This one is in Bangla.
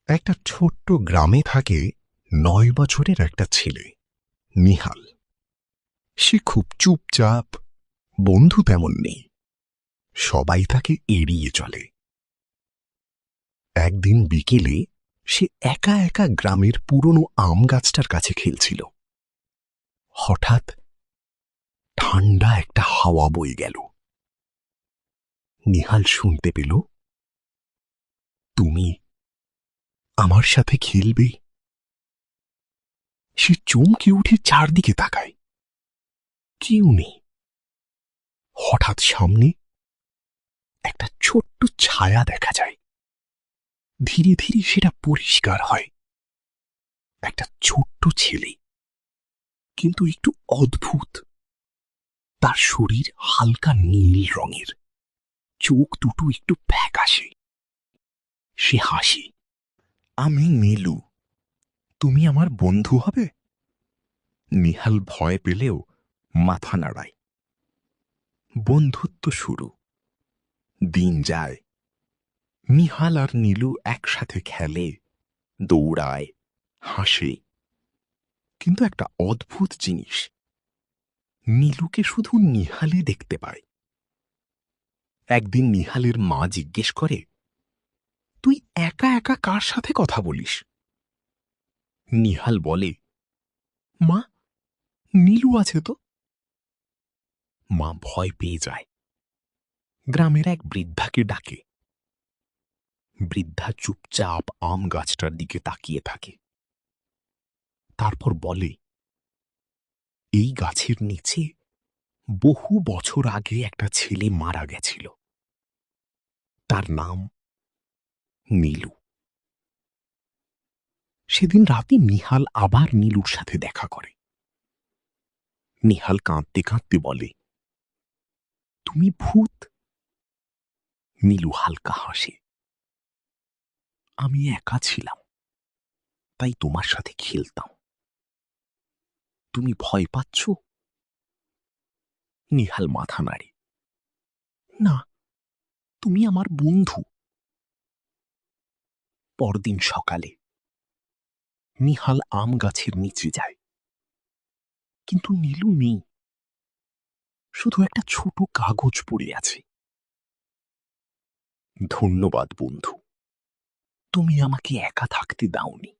একটা ছোট্ট গ্রামে থাকে ৯ বছরের একটা ছেলে, নিহাল। সে খুব চুপচাপ, বন্ধু তেমন নেই, সবাই তাকে এড়িয়ে চলে। একদিন বিকেলে সে একা একা গ্রামের পুরনো আম গাছটার কাছে খেলছিল। হঠাৎ ঠান্ডা একটা হাওয়া বয়ে গেল। নিহাল শুনতে পেল, তুমি আমার সাথে খেলবে। সে চমকে উঠে চারদিকে তাকায়, কেউ নেই। হঠাৎ সামনে একটা ছোট্ট ছায়া দেখা যায়। ধীরে ধীরে সেটা পরিষ্কার হয়। একটা ছোট্ট ছেলে, কিন্তু একটু অদ্ভুত। তার শরীর হালকা নীল রঙের, চোখ দুটো একটু ফ্যাকাশে। সে হাসে, আমি নীলু, তুমি আমার বন্ধু হবে? নিহাল ভয় পেলেও মাথা নাড়ায়। বন্ধুত্ব শুরু। দিন যায়। নিহাল আর নীলু একসাথে খেলে, দৌড়ায়, হাসে। কিন্তু একটা অদ্ভুত জিনিস, নীলুকে শুধু নিহালই দেখতে পায়। একদিন নিহালের মা জিজ্ঞেস করে, তুই একা একা কার সাথে কথা বলিস? নিহাল বলে, মা, নীলু আছে তো। মা ভয় পেয়ে যায়। গ্রামের এক বৃদ্ধাকে ডাকে। বৃদ্ধা চুপচাপ আম গাছটার দিকে তাকিয়ে থাকে। তারপর বলে, এই গাছের নিচে বহু বছর আগে একটা ছেলে মারা গেছিল। তার নাম নীলু। সেদিন রাতে নিহাল আবার নীলুর সাথে দেখা করে। নিহাল কাঁদতে কাঁদতে বলে, তুমি ভূত? নীলু হালকা হাসে, আমি একা ছিলাম, তাই তোমার সাথে খেলতাম। তুমি ভয় পাচ্ছ? নিহাল মাথা নাড়ে, না, তুমি আমার বন্ধু। পরদিন সকালে নিহাল আম গাছের নিচে যায়, কিন্তু নীলু নেই। শুধু একটা ছোট কাগজ পড়ে আছে। ধন্যবাদ বন্ধু, তুমি আমাকে একা থাকতে দাওনি।